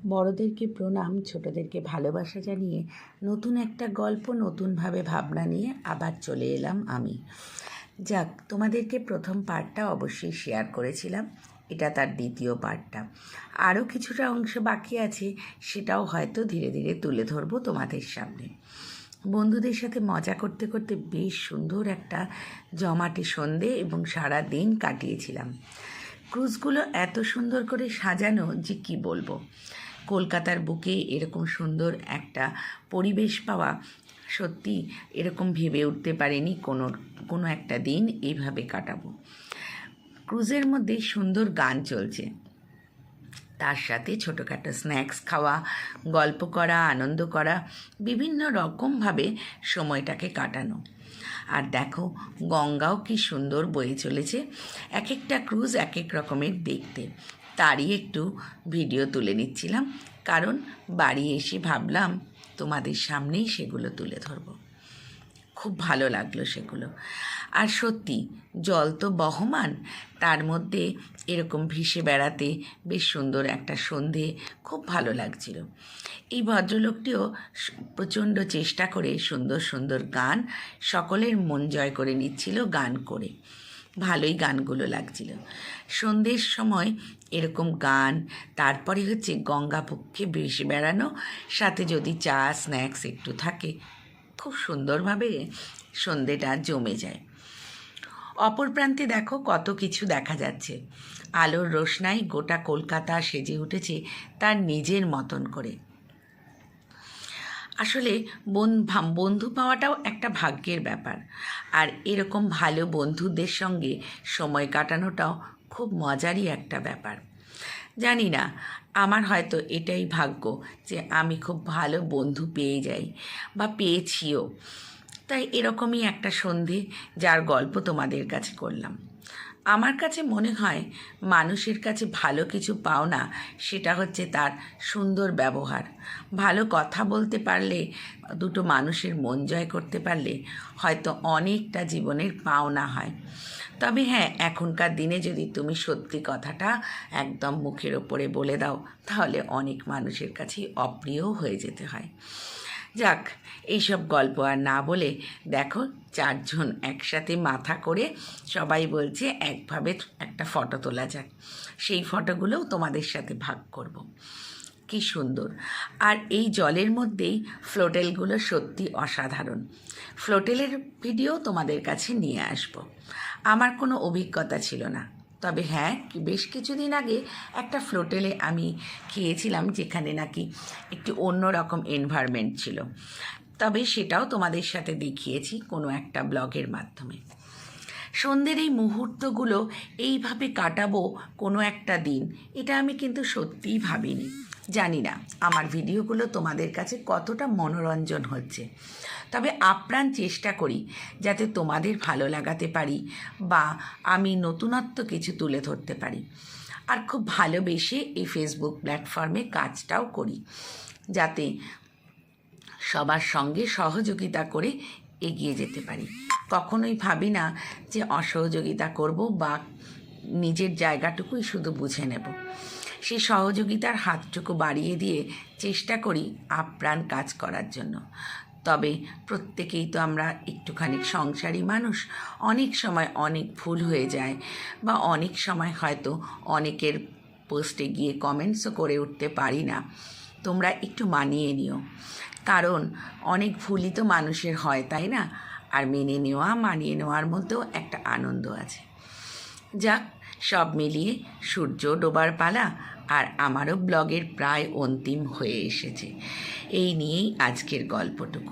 বড়দেরকে প্রণাম, ছোটদেরকে ভালোবাসা জানিয়ে নতুন একটা গল্প নতুনভাবে ভাবনা নিয়ে আবার চলে এলাম আমি। যাক, তোমাদেরকে প্রথম পার্টটা অবশ্যই শেয়ার করেছিলাম, এটা তার দ্বিতীয় পার্টটা। আরও কিছুটা অংশ বাকি আছে, সেটাও হয়তো ধীরে ধীরে তুলে ধরবো তোমাদের সামনে। বন্ধুদের সাথে মজা করতে করতে বেশ সুন্দর একটা জমাটে সন্ধে এবং সারা দিন কাটিয়েছিলাম। ক্রুজগুলো এত সুন্দর করে সাজানো যে কি বলবো। কলকাতার বুকে এরকম সুন্দর একটা পরিবেশ পাওয়া, সত্যি এরকম ভেবে উঠতে পারিনি কোনো একটা দিন এইভাবে কাটাবো। ক্রুজের মধ্যে সুন্দর গান চলছে, তার সাথে ছোটোখাটো স্ন্যাক্স খাওয়া, গল্প করা, আনন্দ করা, বিভিন্ন রকমভাবে সময়টাকে কাটানো। আর দেখো, গঙ্গাও কি সুন্দর বয়ে চলেছে। এক একটা ক্রুজ এক এক রকমের দেখতে, তারই একটু ভিডিও তুলে নিচ্ছিলাম, কারণ বাড়ি এসে ভাবলাম তোমাদের সামনেই সেগুলো তুলে ধরবো। খুব ভালো লাগলো সেগুলো। আর সত্যি জল তো বহমান, তার মধ্যে এরকম ভেসে বেড়াতে বেশ সুন্দর একটা সন্ধে, খুব ভালো লাগছিল। এই ভদ্রলোকটিও প্রচণ্ড চেষ্টা করে সুন্দর সুন্দর গান সকলের মন জয় করে নিচ্ছিল গান করে। ভালোই গানগুলো লাগছিল। সন্ধ্যের সময় এরকম গান, তারপরে হচ্ছে গঙ্গা পক্ষে ভেসে বেড়ানো, সাথে যদি চা স্ন্যাক্স একটু থাকে, খুব সুন্দরভাবে সন্ধেটা জমে যায়। অপর প্রান্তে দেখো কত কিছু দেখা যাচ্ছে। আলোর রোশনায় গোটা কলকাতা সেজে উঠেছে তার নিজের মতন করে। আসলে বন্ধু পাওয়াটাও একটা ভাগ্যের ব্যাপার, আর এরকম ভালো বন্ধুদের সঙ্গে সময় কাটানোটাও খুব মজারই একটা ব্যাপার। জানি না, আমার হয়তো এটাই ভাগ্য যে আমি খুব ভালো বন্ধু পেয়ে যাই বা পেয়েছিও। তাই এরকমই একটা সন্ধে, যার গল্প তোমাদের কাছে করলাম। আমার কাছে মনে হয় মানুষের কাছে ভালো কিছু পাও না, সেটা হচ্ছে তার সুন্দর ব্যবহার। ভালো কথা বলতে পারলে, দুটো মানুষের মন জয় করতে পারলে হয়তো অনেকটা জীবনের পাওনা হয়। তবে হ্যাঁ, এখনকার দিনে যদি তুমি সত্যি কথাটা একদম মুখের ওপরে বলে দাও, তাহলে অনেক মানুষের কাছেই অপ্রিয় হয়ে যেতে হয়। যাক, এইসব গল্প আর না বলে দেখো, চারজন একসাথে মাথা করে সবাই বলছে একভাবে একটা ফটো তোলা যাক। সেই ফটোগুলোও তোমাদের সাথে ভাগ করব। কি সুন্দর! আর এই জলের মধ্যেই ফ্লোটেলগুলো সত্যি অসাধারণ। ফ্লোটেলের ভিডিও তোমাদের কাছে নিয়ে আসব। আমার কোনো অভিজ্ঞতা ছিল না, তবে হ্যাঁ, বেশ কিছুদিন আগে একটা ফ্লোটেলে আমি খেয়েছিলাম, যেখানে নাকি একটি অন্যরকম এনভায়রনমেন্ট ছিল। তবে সেটাও তোমাদের সাথে দেখিয়েছি কোনো একটা ব্লগের মাধ্যমে। সন্ধ্যের এই মুহূর্তগুলো এইভাবে কাটাবো কোনো একটা দিন, এটা আমি কিন্তু সত্যিই ভাবিনি। জানি না আমার ভিডিওগুলো তোমাদের কাছে কতটা মনোরঞ্জন হচ্ছে, তবে আপ্রাণ চেষ্টা করি যাতে তোমাদের ভালো লাগাতে পারি বা আমি নতুনত্ব কিছু তুলে ধরতে পারি। আর খুব ভালোবেসে এই ফেসবুক প্ল্যাটফর্মে কাজটাও করি, যাতে সবার সঙ্গে সহযোগিতা করে এগিয়ে যেতে পারি। কখনোই ভাবি না যে অসহযোগিতা করব বা নিজের জায়গাটুকুই শুধু বুঝে নেব। সেই সহযোগিতার হাতটুকু বাড়িয়ে দিয়ে চেষ্টা করি আপ্রাণ কাজ করার জন্য। তবে প্রত্যেকেই তো আমরা একটুখানি সংসারী মানুষ, অনেক সময় অনেক ভুল হয়ে যায়, বা অনেক সময় হয়তো অনেকের পোস্টে গিয়ে কমেন্টসও করে উঠতে পারি না। তোমরা একটু মানিয়ে নিও, কারণ অনেক ভুলই তো মানুষের হয়, তাই না? আর মেনে নেওয়া, মানিয়ে নেওয়ার মধ্যেও একটা আনন্দ আছে। যাক, সব মিলিয়ে সূর্য ডোবার পালা, আর আমারও ব্লগের প্রায় অন্তিম হয়ে এসেছে। এই নিয়েই আজকের গল্পটুকু।